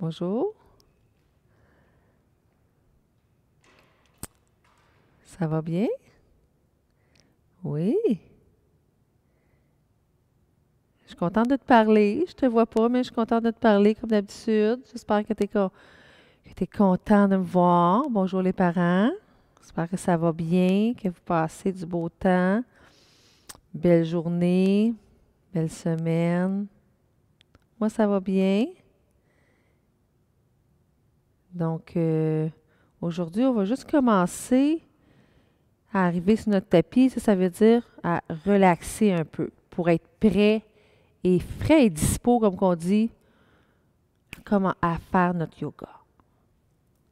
Bonjour. Ça va bien? Oui. Je suis contente de te parler. Je te vois pas, mais je suis contente de te parler comme d'habitude. J'espère que tu es content de me voir. Bonjour les parents. J'espère que ça va bien, que vous passez du beau temps. Belle journée, belle semaine. Moi, ça va bien. Donc, aujourd'hui, on va juste commencer à arriver sur notre tapis. Ça veut dire à relaxer un peu pour être prêt et frais et dispo, comme qu'on dit, comment à faire notre yoga.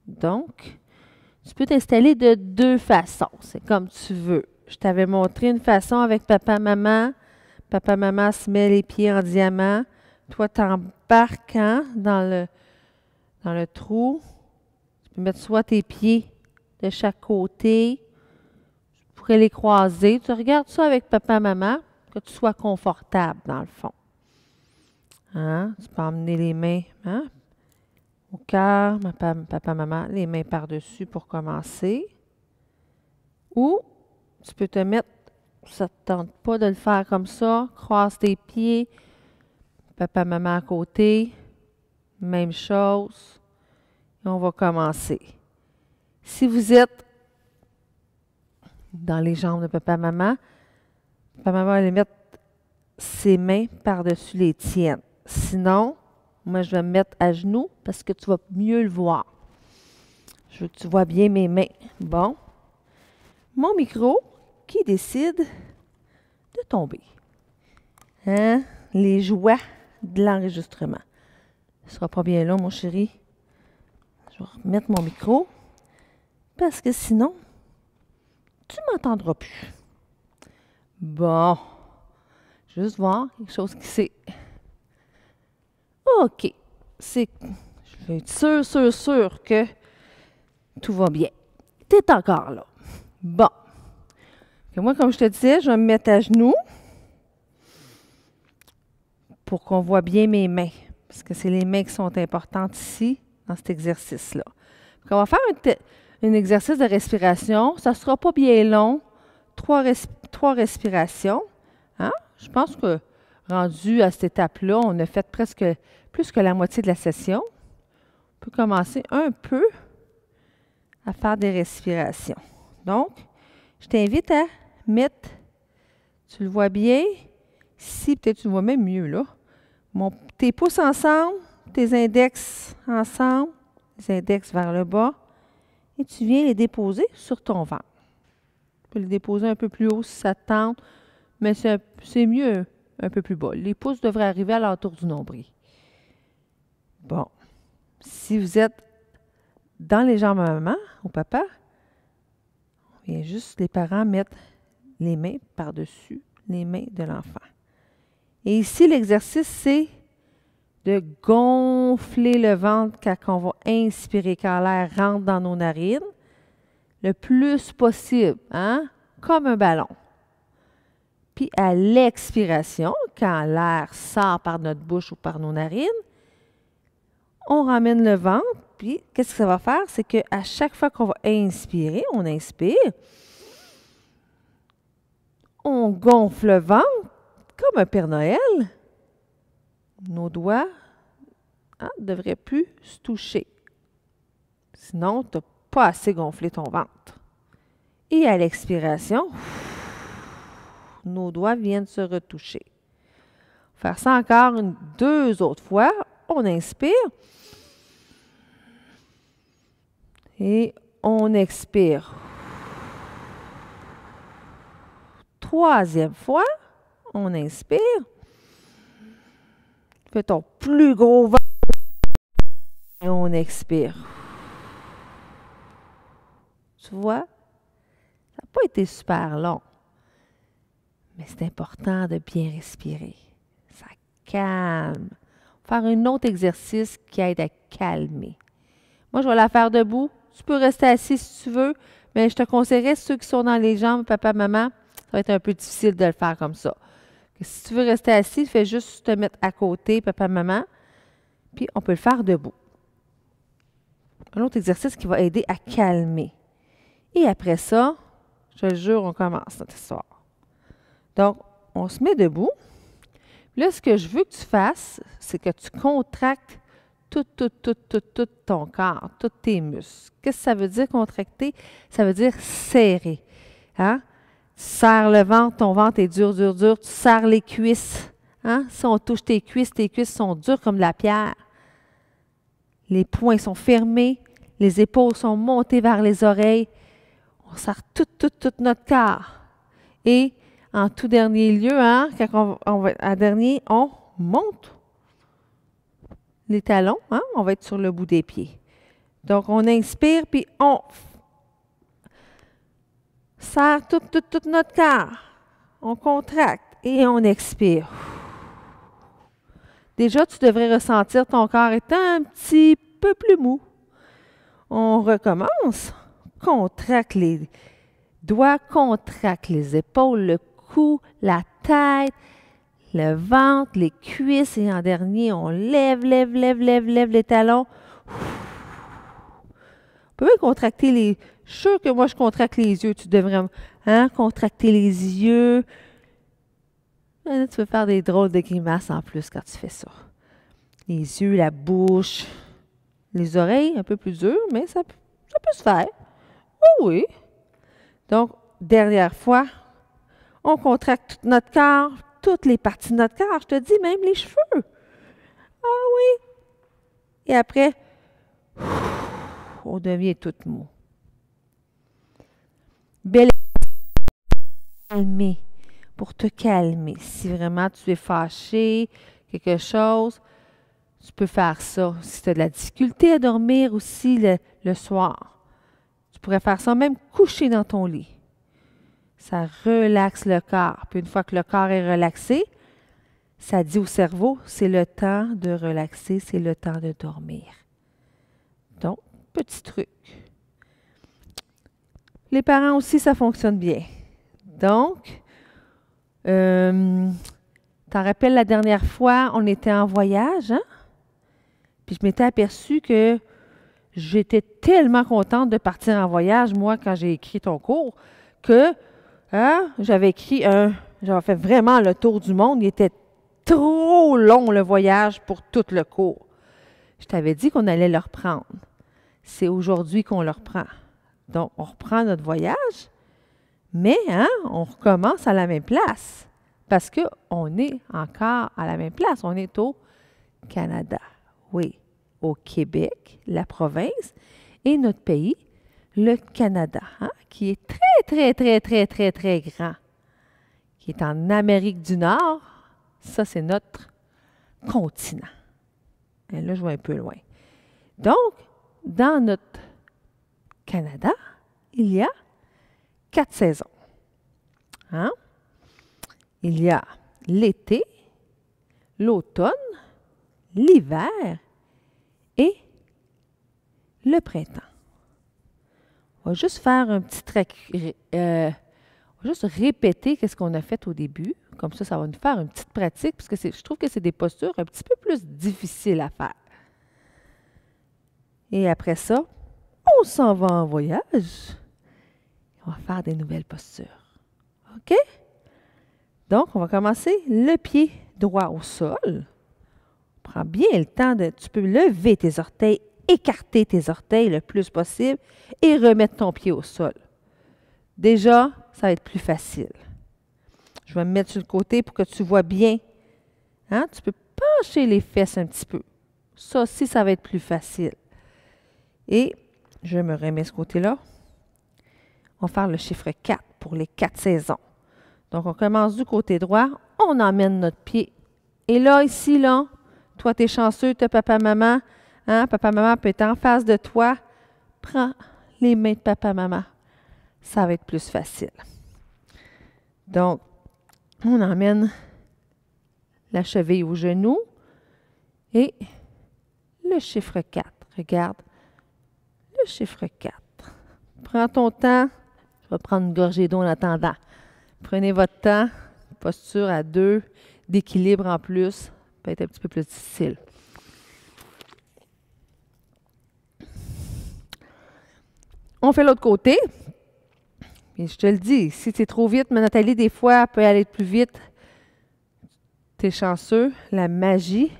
Donc, tu peux t'installer de deux façons. C'est comme tu veux. Je t'avais montré une façon avec papa-maman. Papa-maman se met les pieds en diamant. Toi, t'embarquant dans le trou. Tu peux mettre soit tes pieds de chaque côté. Tu pourrais les croiser. Tu regardes ça avec papa-maman, que tu sois confortable dans le fond. Hein? Tu peux emmener les mains au cœur, papa-maman, les mains par-dessus pour commencer. Ou tu peux te mettre, ça ne te tente pas de le faire comme ça, croise tes pieds, papa-maman à côté, même chose. Et on va commencer. Si vous êtes dans les jambes de papa-maman va aller mettre ses mains par-dessus les tiennes. Sinon, moi, je vais me mettre à genoux parce que tu vas mieux le voir. Je veux que tu vois bien mes mains. Bon. Mon micro qui décide de tomber. Hein? Les joies de l'enregistrement. Ce ne sera pas bien long, mon chéri. Je vais remettre mon micro parce que sinon, tu ne m'entendras plus. Bon. Juste voir quelque chose qui c'est. OK. Je vais être sûr que tout va bien. Tu es encore là. Bon. Et moi, comme je te disais, je vais me mettre à genoux pour qu'on voit bien mes mains. Parce que c'est les mains qui sont importantes ici, dans cet exercice-là. On va faire un exercice de respiration. Ça ne sera pas bien long. Trois respirations. Hein? Je pense que rendu à cette étape-là, on a fait presque plus que la moitié de la session. On peut commencer un peu à faire des respirations. Donc, je t'invite à mettre, tu le vois bien, ici, peut-être tu le vois même mieux là, tes pouces ensemble, tes index ensemble, les index vers le bas, et tu viens les déposer sur ton ventre. Tu peux les déposer un peu plus haut si ça te tente, mais c'est mieux un peu plus bas. Les pouces devraient arriver à l'entour du nombril. Bon. Si vous êtes dans les jambes à maman ou papa, on vient juste, les parents mettre les mains par-dessus les mains de l'enfant. Et ici, l'exercice, c'est de gonfler le ventre quand on va inspirer, quand l'air rentre dans nos narines, le plus possible, hein? Comme un ballon. Puis à l'expiration, quand l'air sort par notre bouche ou par nos narines, on ramène le ventre. Puis qu'est-ce que ça va faire? C'est qu'à chaque fois qu'on va inspirer, on inspire, on gonfle le ventre comme un Père Noël. Nos doigts ne devraient plus se toucher. Sinon, tu n'as pas assez gonflé ton ventre. Et à l'expiration, nos doigts viennent se retoucher. Faire ça encore deux autres fois. On inspire. Et on expire. Troisième fois, on inspire. Fais ton plus gros ventre. Et on expire. Tu vois, ça n'a pas été super long. Mais c'est important de bien respirer. Ça calme. Faire un autre exercice qui aide à calmer. Moi, je vais la faire debout. Tu peux rester assis si tu veux, mais je te conseillerais, ceux qui sont dans les jambes, papa, maman, ça va être un peu difficile de le faire comme ça. Si tu veux rester assis, fais juste te mettre à côté, papa, maman, puis on peut le faire debout. un autre exercice qui va aider à calmer. Et après ça, je te jure, on commence notre histoire. Donc, on se met debout. Là, ce que je veux que tu fasses, c'est que tu contractes tout ton corps, tous tes muscles. Qu'est-ce que ça veut dire contracter? Ça veut dire serrer. Hein? Tu serres le ventre, ton ventre est dur. Tu serres les cuisses. Hein? Si on touche tes cuisses sont dures comme de la pierre. Les poings sont fermés, les épaules sont montées vers les oreilles. On serre tout notre corps. Et en tout dernier lieu, hein, quand on monte les talons, hein, on va être sur le bout des pieds. Donc, on inspire, puis on serre tout notre corps. On contracte et on expire. Déjà, tu devrais ressentir ton corps est un petit peu plus mou. On recommence. Contracte les doigts, contracte les épaules, le cou, la tête, le ventre, les cuisses. Et en dernier, on lève les talons. On peut même contracter les... Je suis sûre que moi, je contracte les yeux. Tu devrais contracter les yeux. Là, tu peux faire des drôles de grimaces en plus quand tu fais ça. Les yeux, la bouche, les oreilles, un peu plus dures, mais ça peut se faire. Oh oui. Donc, dernière fois, on contracte tout notre corps, toutes les parties de notre corps. Je te dis, même les cheveux. Ah oui. Et après, on devient tout mou. Belle calmer, pour te calmer. Si vraiment tu es fâché, quelque chose, tu peux faire ça. Si tu as de la difficulté à dormir aussi le soir, tu pourrais faire ça même couché dans ton lit. Ça relaxe le corps. Puis une fois que le corps est relaxé, ça dit au cerveau, c'est le temps de relaxer, c'est le temps de dormir. Donc, petit truc. Les parents aussi, ça fonctionne bien. Donc, t'en rappelles la dernière fois, on était en voyage, hein? Puis je m'étais aperçue que j'étais tellement contente de partir en voyage, moi, quand j'ai écrit ton cours, que j'avais fait vraiment le tour du monde. Il était trop long, le voyage, pour tout le cours. Je t'avais dit qu'on allait le reprendre. C'est aujourd'hui qu'on le reprend. Donc, on reprend notre voyage, mais on recommence à la même place parce qu'on est encore à la même place. On est au Canada, oui, au Québec, la province, et notre pays, le Canada, qui est très grand, qui est en Amérique du Nord. Ça, c'est notre continent. Et là, je vais un peu loin. Donc, dans notre Canada, il y a 4 saisons. Il y a l'été, l'automne, l'hiver et le printemps. On va juste faire un petit on va juste répéter ce qu'on a fait au début. Comme ça va nous faire une petite pratique, parce que je trouve que c'est des postures un petit peu plus difficiles à faire. Et après ça, on s'en va en voyage. On va faire des nouvelles postures. OK? Donc, on va commencer le pied droit au sol. Prends bien le temps tu peux lever tes orteils, écarter tes orteils le plus possible et remettre ton pied au sol. Déjà, ça va être plus facile. Je vais me mettre sur le côté pour que tu vois bien. Tu peux pencher les fesses un petit peu. Ça aussi, ça va être plus facile. Et je me remets ce côté-là. On va faire le chiffre 4 pour les 4 saisons. Donc, on commence du côté droit. On emmène notre pied. Et là, ici, là, toi, tu es chanceux, tu as papa-maman. Papa-maman peut être en face de toi. Prends les mains de papa-maman. Ça va être plus facile. Donc, on emmène la cheville au genou et le chiffre 4. Regarde, le chiffre 4. Prends ton temps. Je vais prendre une gorgée d'eau en attendant. Prenez votre temps. Posture à 2, d'équilibre en plus. Peut être un petit peu plus difficile. on fait l'autre côté. Puis je te le dis, si c'est trop vite, mais Nathalie, des fois, elle peut aller plus vite. Tu es chanceux. La magie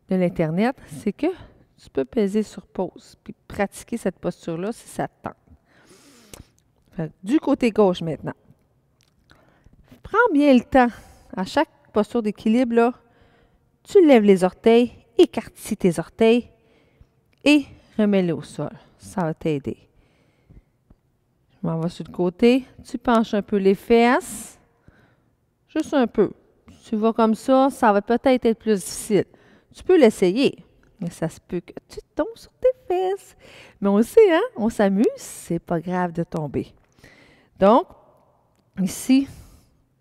de l'Internet, c'est que tu peux peser sur pause puis pratiquer cette posture-là si ça te tente. Fait que du côté gauche maintenant. Prends bien le temps. À chaque posture d'équilibre, là, tu lèves les orteils, écartis tes orteils et remets-les au sol. Ça va t'aider. Je m'en vais sur le côté. Tu penches un peu les fesses. Juste un peu. Tu vas comme ça, ça va peut-être être plus difficile. Tu peux l'essayer, mais ça se peut que tu tombes sur tes fesses. Mais on le sait, hein? On s'amuse, c'est pas grave de tomber. Donc, ici,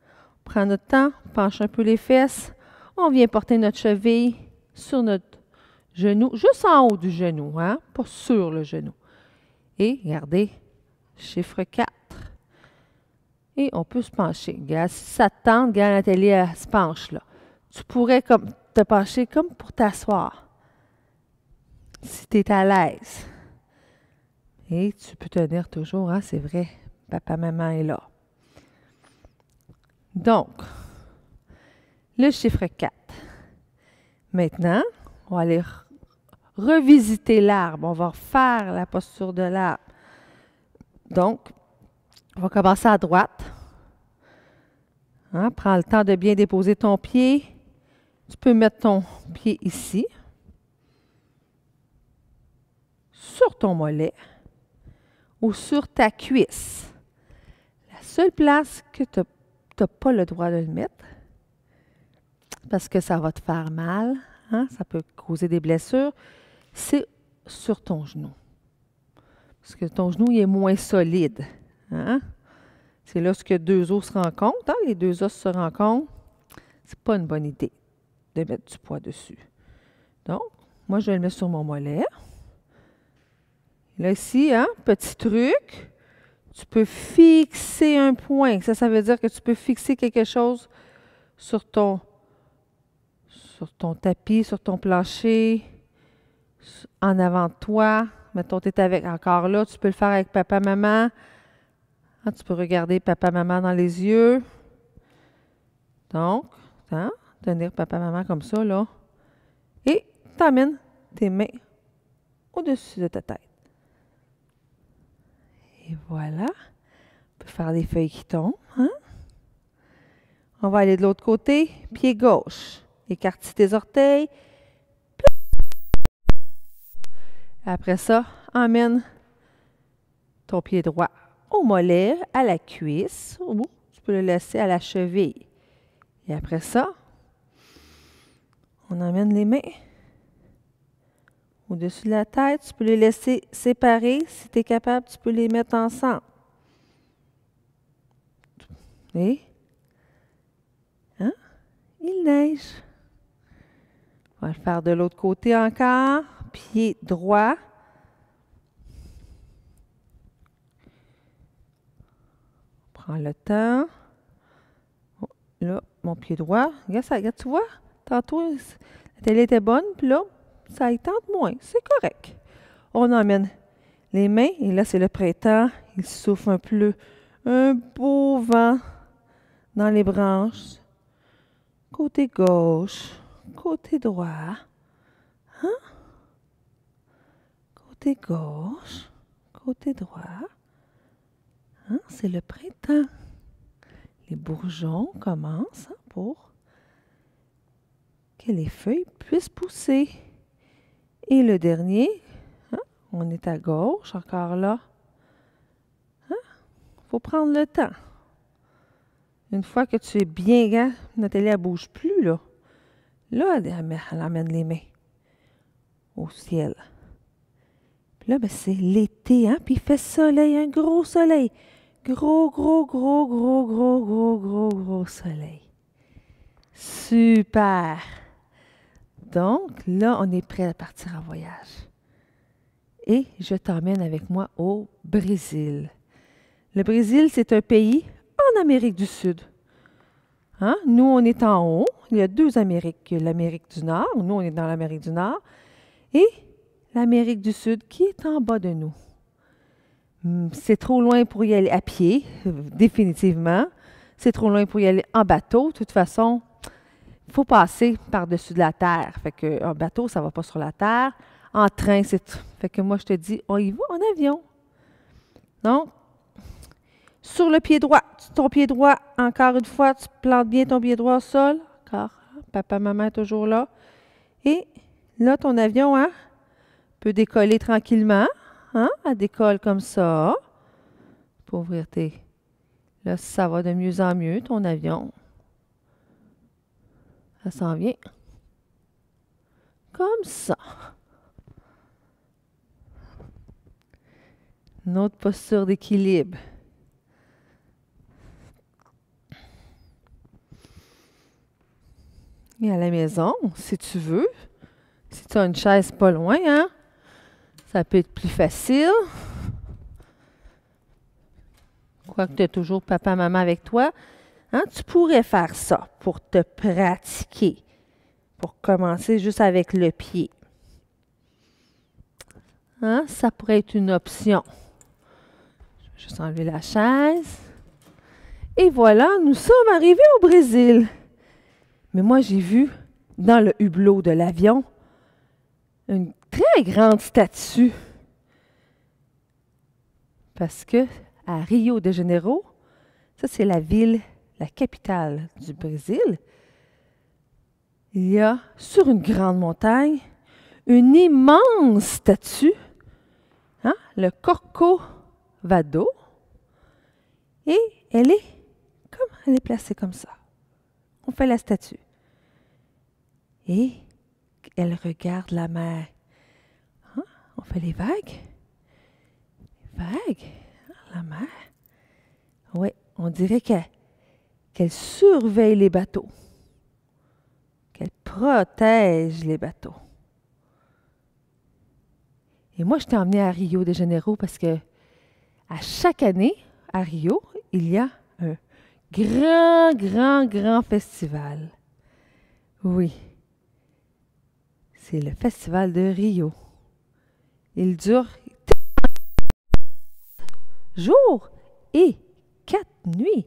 on prend notre temps, on penche un peu les fesses. On vient porter notre cheville sur notre genou, juste en haut du genou, hein? Pas sur le genou. Et regardez, chiffre 4. Et on peut se pencher. Regarde, si ça te tente, regarde Nathalie, elle se penche là. Tu pourrais comme te pencher comme pour t'asseoir. Si tu es à l'aise. Et tu peux tenir toujours, hein, c'est vrai. Papa, maman est là. Donc, le chiffre 4. Maintenant, on va aller revisiter l'arbre. On va refaire la posture de l'arbre. Donc, on va commencer à droite. Hein, prends le temps de bien déposer ton pied. Tu peux mettre ton pied ici, sur ton mollet ou sur ta cuisse. La seule place que tu n'as pas le droit de le mettre, parce que ça va te faire mal, hein, ça peut causer des blessures, c'est sur ton genou. Parce que ton genou il est moins solide. Hein? C'est lorsque deux os se rencontrent, hein, les deux os se rencontrent, c'est pas une bonne idée de mettre du poids dessus. Donc, moi, je vais le mettre sur mon mollet. Là, ici, hein, petit truc, tu peux fixer un point. Ça veut dire que tu peux fixer quelque chose sur ton tapis, sur ton plancher, en avant de toi. Mettons, tu es avec encore là, tu peux le faire avec papa, maman. Hein, tu peux regarder papa, maman dans les yeux. Donc, hein, tenir papa, maman comme ça, là. Et tu amènes tes mains au-dessus de ta tête. Et voilà. On peut faire des feuilles qui tombent. Hein? On va aller de l'autre côté. Pied gauche. Écartis tes orteils. Après ça, emmène ton pied droit au mollet, à la cuisse, ou tu peux le laisser à la cheville. Et après ça, on emmène les mains au-dessus de la tête. Tu peux les laisser séparer. Si tu es capable, tu peux les mettre ensemble. Et, hein? Il neige. On va le faire de l'autre côté encore. Pied droit. Prends le temps. Oh, là, mon pied droit. Regarde ça, regarde, tu vois? Tantôt, la télé était bonne, puis là, ça y tente moins. C'est correct. On emmène les mains, et là, c'est le printemps. Il souffle un peu, un beau vent dans les branches. Côté gauche, côté droit. Hein? Côté gauche, côté droit. Hein? C'est le printemps. Les bourgeons commencent pour que les feuilles puissent pousser. Et le dernier, hein? On est à gauche, encore là. Il faut prendre le temps. Une fois que tu es bien, Nathalie, elle ne bouge plus, là. Là, elle emmène les mains au ciel. Puis là, ben, c'est l'été, hein? Puis il fait soleil, un gros soleil. Gros soleil. Super! Donc, là, on est prêt à partir en voyage. Et je t'emmène avec moi au Brésil. Le Brésil, c'est un pays en Amérique du Sud. Hein? Nous, on est en haut. Il y a deux Amériques. L'Amérique du Nord. Nous, on est dans l'Amérique du Nord. Et l'Amérique du Sud qui est en bas de nous. C'est trop loin pour y aller à pied, définitivement. C'est trop loin pour y aller en bateau. De toute façon, il faut passer par-dessus de la terre. Fait que un bateau, ça ne va pas sur la terre. En train, c'est tout. Fait que moi, je te dis, on y va en avion. Donc, sur le pied droit, ton pied droit, encore une fois, tu plantes bien ton pied droit au sol. Encore, papa, maman est toujours là. Et là, ton avion, hein, peut décoller tranquillement. Hein? Elle décolle comme ça. Pour ouvrir tes... Là, ça va de mieux en mieux, ton avion. Ça s'en vient. Comme ça. Une autre posture d'équilibre. Et à la maison, si tu veux, si tu as une chaise pas loin, hein, ça peut être plus facile. Quoique tu as toujours papa, maman avec toi, hein, tu pourrais faire ça pour te pratiquer, pour commencer juste avec le pied. Hein, ça pourrait être une option. Je vais juste enlever la chaise. Et voilà, nous sommes arrivés au Brésil. Mais moi, j'ai vu dans le hublot de l'avion une très grande statue. Parce que à Rio de Janeiro, ça c'est la ville, la capitale du Brésil, il y a sur une grande montagne une immense statue, hein, le Corcovado, et elle est placée comme ça. On fait la statue. Et elle regarde la mer. Hein? On fait les vagues. Vagues. La mer. Oui, on dirait qu'elle surveille les bateaux. Qu'elle protège les bateaux. Et moi, je t'ai emmenée à Rio de Janeiro parce que à chaque année, à Rio, il y a un grand festival. Oui. C'est le festival de Rio. Il dure jours et 4 nuits.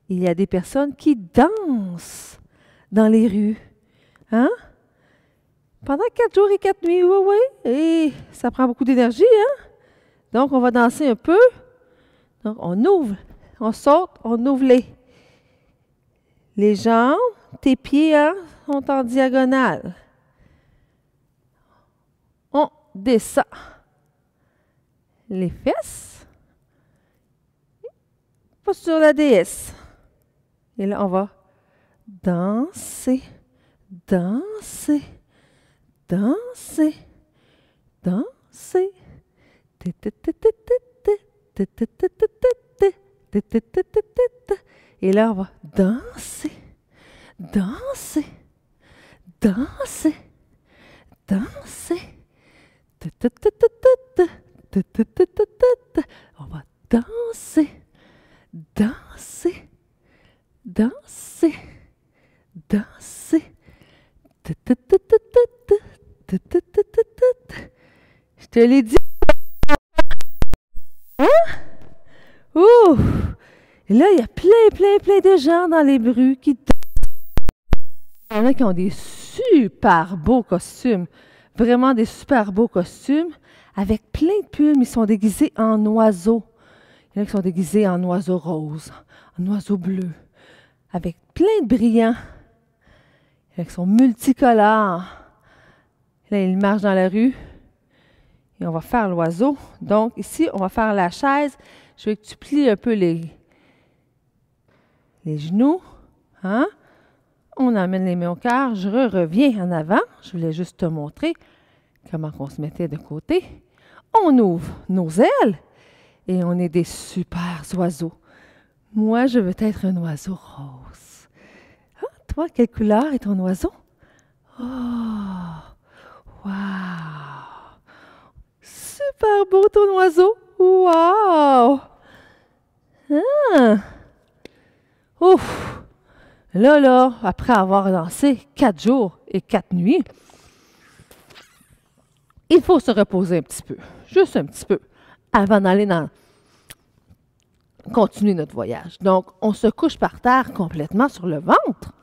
Il y a des personnes qui dansent dans les rues. Hein? Pendant 4 jours et 4 nuits, oui. Et ça prend beaucoup d'énergie, hein? Donc, on va danser un peu. Donc, on ouvre, on saute, on ouvre les jambes. Tes pieds, hein, sont en diagonale. On descend les fesses. Pas sur la déesse. Et là, on va danser, danser, danser, danser. Et là, on va danser, danser, danser, danser. On va danser. Danser, danser, danser. Je te l'ai dit. Hein? Ouh! Et là, il y a plein de gens dans les rues qui dansent. Il y en a qui ont des super beaux costumes. Vraiment des super beaux costumes. Avec plein de plumes. Ils sont déguisés en oiseaux. Il y en a qui sont déguisés en oiseaux roses, en oiseaux bleus, avec plein de brillants. Il y en a qui sont multicolores. Là, ils marchent dans la rue et on va faire l'oiseau. Donc, ici, on va faire la chaise. Je veux que tu plies un peu les genoux. Hein? On amène les mains au cœur. Je reviens en avant. Je voulais juste te montrer comment on se mettait de côté. On ouvre nos ailes. Et on est des super oiseaux. Moi, je veux être un oiseau rose. Ah, toi, quelle couleur est ton oiseau? Oh, wow! Super beau ton oiseau! Wow! Ah. Ouf! Là, après avoir dansé 4 jours et 4 nuits, il faut se reposer un petit peu. Juste un petit peu. avant d'aller continuer notre voyage. Donc, on se couche par terre complètement sur le ventre.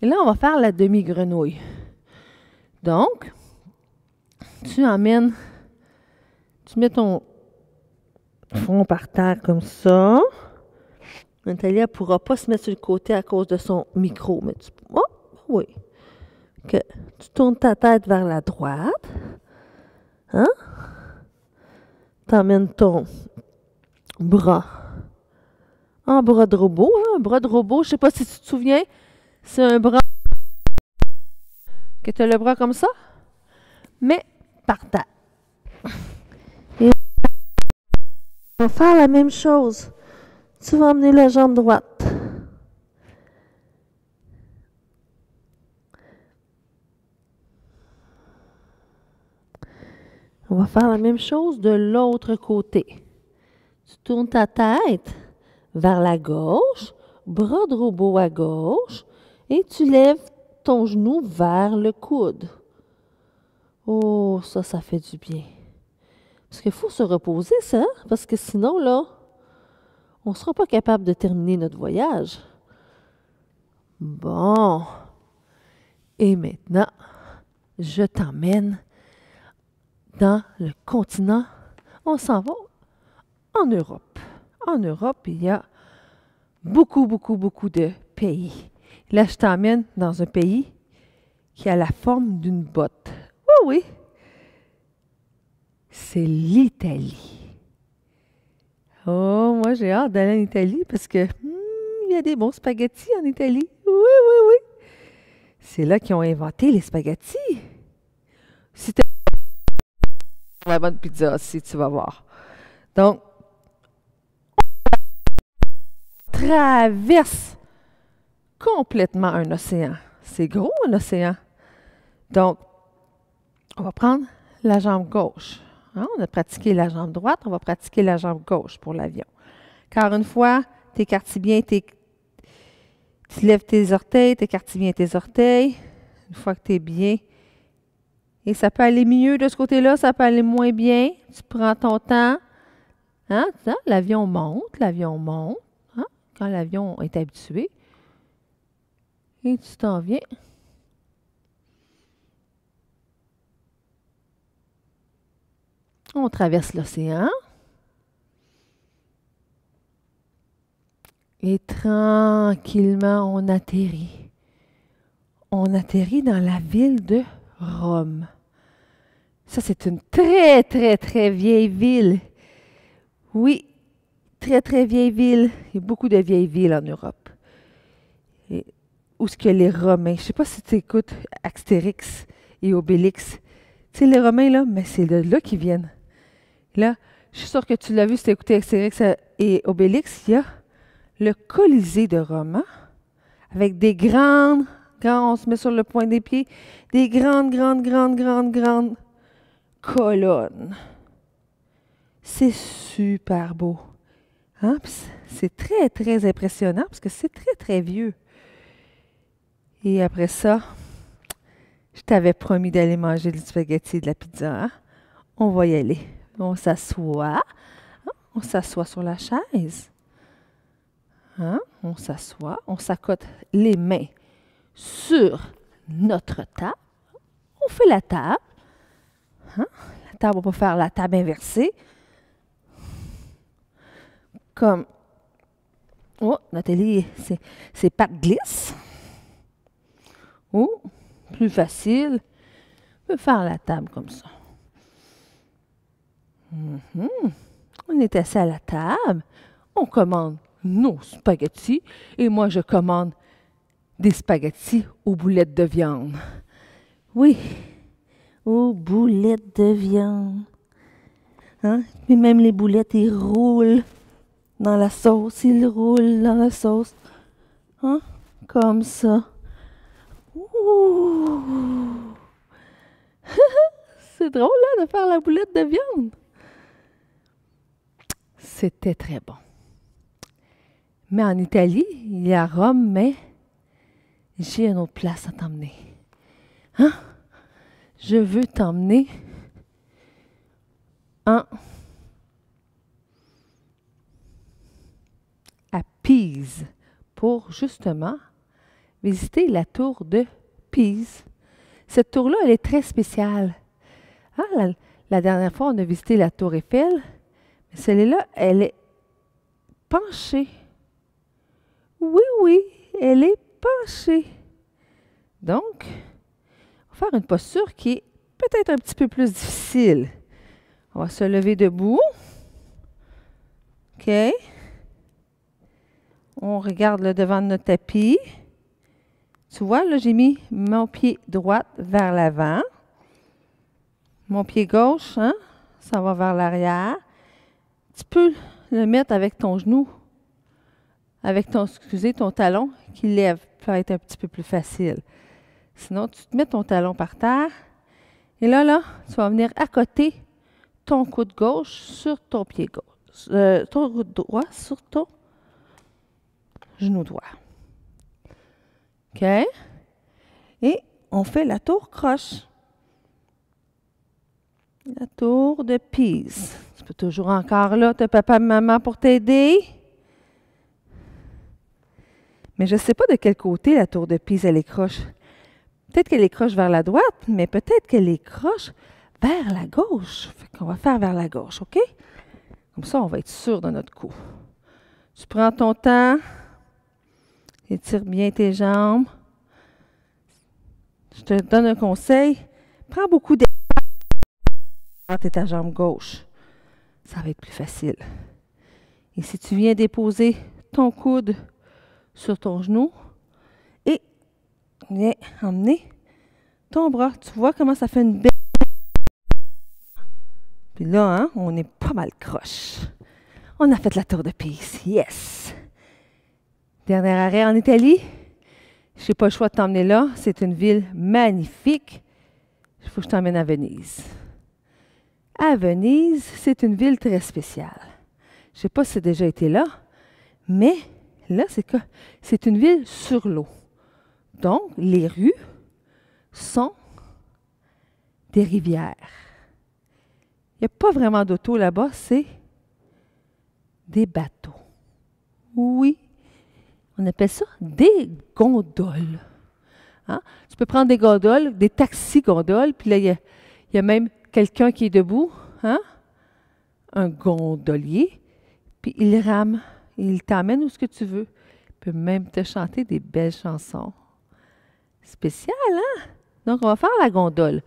Et là, on va faire la demi-grenouille. Donc, tu mets ton front par terre comme ça. Nathalie, elle ne pourra pas se mettre sur le côté à cause de son micro. Mais oh, oui. Que tu tournes ta tête vers la droite. Hein? Tu emmènes ton bras en bras de robot. Hein? Un bras de robot, je ne sais pas si tu te souviens, c'est un bras que tu as le bras comme ça, mais par terre. Et on va faire la même chose. Tu vas emmener la jambe droite. On va faire la même chose de l'autre côté. Tu tournes ta tête vers la gauche, bras de robot à gauche, et tu lèves ton genou vers le coude. Oh, ça fait du bien. Parce qu'il faut se reposer, ça, parce que sinon, là, on ne sera pas capable de terminer notre voyage. Bon. Et maintenant, je t'emmène dans le continent. On s'en va en Europe. En Europe, il y a beaucoup, beaucoup, beaucoup de pays. Là, je t'emmène dans un pays qui a la forme d'une botte. Oui, oui. C'est l'Italie. Oh, moi, j'ai hâte d'aller en Italie parce que il y a des bons spaghettis en Italie. Oui, oui, oui. C'est là qu'ils ont inventé les spaghettis. Si tu as la bonne pizza, si tu vas voir. Donc, on traverse complètement un océan. C'est gros, un océan. Donc, on va prendre la jambe gauche. Hein? On a pratiqué la jambe droite, on va pratiquer la jambe gauche pour l'avion. Car une fois, tu écartes bien tu lèves tes orteils, tu écartes bien tes orteils. Une fois que tu es bien, et ça peut aller mieux de ce côté-là, ça peut aller moins bien. Tu prends ton temps. Hein? L'avion monte, hein? Quand l'avion est habitué. Et tu t'en viens. On traverse l'océan. Et tranquillement, on atterrit. On atterrit dans la ville de Rome. Ça, c'est une très, très, très vieille ville. Oui, très, très vieille ville. Il y a beaucoup de vieilles villes en Europe. Et où est-ce que les Romains, je ne sais pas si tu écoutes Astérix et Obélix. Tu sais, les Romains, là, mais c'est de là qu'ils viennent. Là, je suis sûre que tu l'as vu si tu as écouté Astérix et Obélix, il y a le Colisée de Rome, hein? Avec des grandes, on se met sur le point des pieds, des grandes colonnes. C'est super beau. Hein? C'est très, très impressionnant parce que c'est très, très vieux. Et après ça, je t'avais promis d'aller manger du spaghetti et de la pizza. Hein? On va y aller. On s'assoit. Hein? On s'assoit sur la chaise. Hein? On s'assoit. On s'accote les mains sur notre table. On fait la table. Hein? La table, on peut faire la table inversée. Comme, oh, Nathalie, ses pattes glissent. Oh, plus facile. On peut faire la table comme ça. On est assis à la table. On commande nos spaghettis. Et moi, je commande des spaghettis aux boulettes de viande. Oui, aux boulettes de viande. Hein? Mais même les boulettes, ils roulent dans la sauce. Ils roulent dans la sauce. Hein? Comme ça. Ouh! C'est drôle, là, de faire la boulette de viande. C'était très bon. Mais en Italie, il y a Rome, mais j'ai une autre place à t'emmener. Hein? Je veux t'emmener en Pise pour justement visiter la tour de Pise. Cette tour-là, elle est très spéciale. Ah, la dernière fois, on a visité la tour Eiffel. Mais celle-là, elle est penchée. Oui, oui, elle est penchée. Donc, on va faire une posture qui est peut-être un petit peu plus difficile. On va se lever debout. OK. On regarde le devant de notre tapis. Tu vois, là, j'ai mis mon pied droit vers l'avant. Mon pied gauche, hein, ça va vers l'arrière. Tu peux le mettre avec ton genou, avec ton talon qui lève. Ça va être un petit peu plus facile. Sinon, tu te mets ton talon par terre. Et là, tu vas venir accoter ton coude gauche sur ton pied gauche. Ton coude droit sur ton genou droit. OK? Et on fait la tour croche. La tour de Pise. Tu peux toujours encore là, tu as papa et maman pour t'aider. Mais je ne sais pas de quel côté la tour de Pise, elle est croche. Peut-être qu'elle est croche vers la droite, mais peut-être qu'elle est croche vers la gauche. Fait qu'on va faire vers la gauche, OK? Comme ça, on va être sûr de notre coup. Tu prends ton temps. Étire bien tes jambes. Je te donne un conseil. Prends beaucoup d'air et ta jambe gauche. Ça va être plus facile. Et si tu viens déposer ton coude sur ton genou et viens emmener ton bras. Tu vois comment ça fait une belle... Puis là, hein, on est pas mal croche. On a fait la tour de Pise. Yes! Dernier arrêt en Italie. Je n'ai pas le choix de t'emmener là. C'est une ville magnifique. Il faut que je t'emmène à Venise. À Venise, c'est une ville très spéciale. Je ne sais pas si tu as déjà été là, mais là, c'est une ville sur l'eau. Donc, les rues sont des rivières. Il n'y a pas vraiment d'auto là-bas, c'est des bateaux. Oui, on appelle ça des gondoles. Hein? Tu peux prendre des gondoles, des taxis-gondoles, puis là, il y a même quelqu'un qui est debout, hein? Un gondolier, puis il rame, il t'emmène où ce que tu veux. Il peut même te chanter des belles chansons. Spécial, hein? Donc, on va faire la gondole.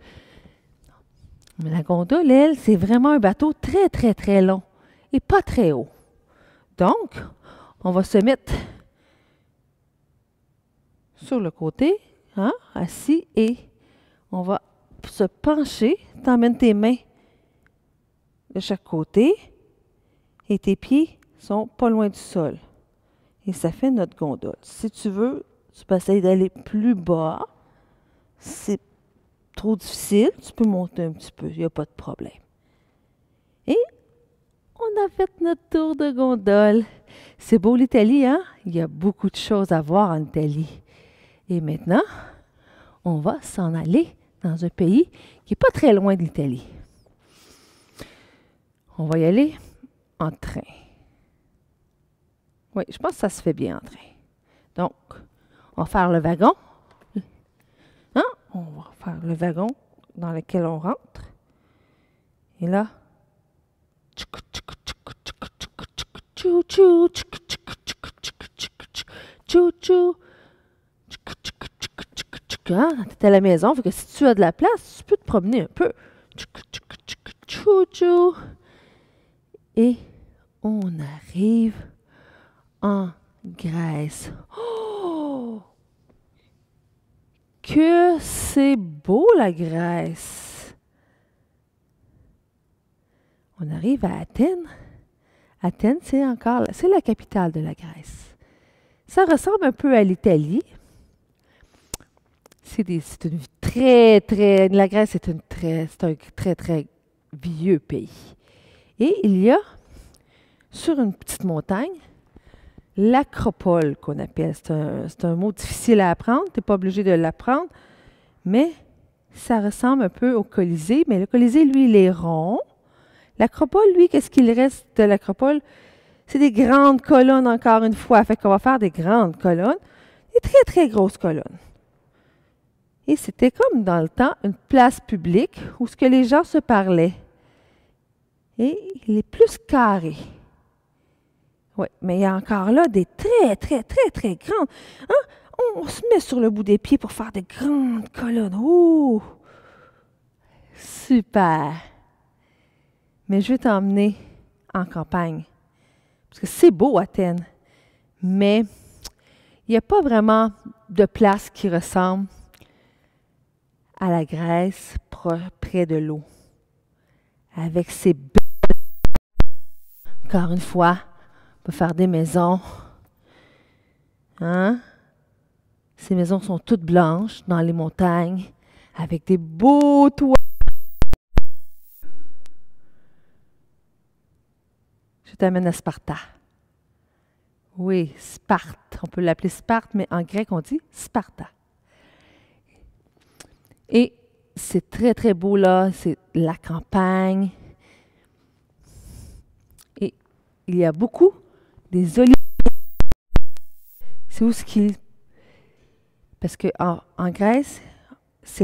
Mais la gondole, elle, c'est vraiment un bateau très, très, très long et pas très haut. Donc, on va se mettre sur le côté, hein, assis, et on va se pencher. Tu emmènes tes mains de chaque côté et tes pieds sont pas loin du sol. Et ça fait notre gondole. Si tu veux, tu peux essayer d'aller plus bas. C'est trop difficile, tu peux monter un petit peu, il n'y a pas de problème. Et on a fait notre tour de gondole. C'est beau l'Italie, hein? Il y a beaucoup de choses à voir en Italie. Et maintenant, on va s'en aller dans un pays qui n'est pas très loin de l'Italie. On va y aller en train. Oui, je pense que ça se fait bien en train. Donc, on va faire le wagon. Hein? On va faire le wagon dans lequel on rentre. Et là, chou-chou, chou-chou, hein? Tu es à la maison, fait que si tu as de la place, tu peux te promener un peu. Chou-chou. Et on arrive en Grèce. Oh! Que c'est beau la Grèce! On arrive à Athènes. Athènes, c'est la capitale de la Grèce. Ça ressemble un peu à l'Italie. C'est une très, très... La Grèce, c'est un très, très vieux pays. Et il y a, sur une petite montagne, l'acropole qu'on appelle. C'est un mot difficile à apprendre. Tu n'es pas obligé de l'apprendre. Mais ça ressemble un peu au Colisée. Mais le Colisée, lui, il est rond. L'acropole, lui, qu'est-ce qu'il reste de l'acropole? C'est des grandes colonnes, encore une fois. Fait qu'on va faire des grandes colonnes, des très, très grosses colonnes. Et c'était comme dans le temps une place publique où ce que les gens se parlaient. Et il est plus carré. Oui, mais il y a encore là des très, très, très, très grandes. Hein? On se met sur le bout des pieds pour faire des grandes colonnes. Ouh! Super! Mais je vais t'emmener en campagne. Parce que c'est beau, Athènes. Mais il n'y a pas vraiment de place qui ressemble à la Grèce près de l'eau. Avec ses belles... Encore une fois, on peut faire des maisons. Hein? Ces maisons sont toutes blanches dans les montagnes, avec des beaux toits. Je t'amène à Sparta. Oui, Sparte. On peut l'appeler Sparte, mais en grec, on dit Sparta. Et c'est très, très beau là. C'est la campagne. Et il y a beaucoup des oliviers. C'est où ce qu'il... Parce qu'en Grèce, c'est le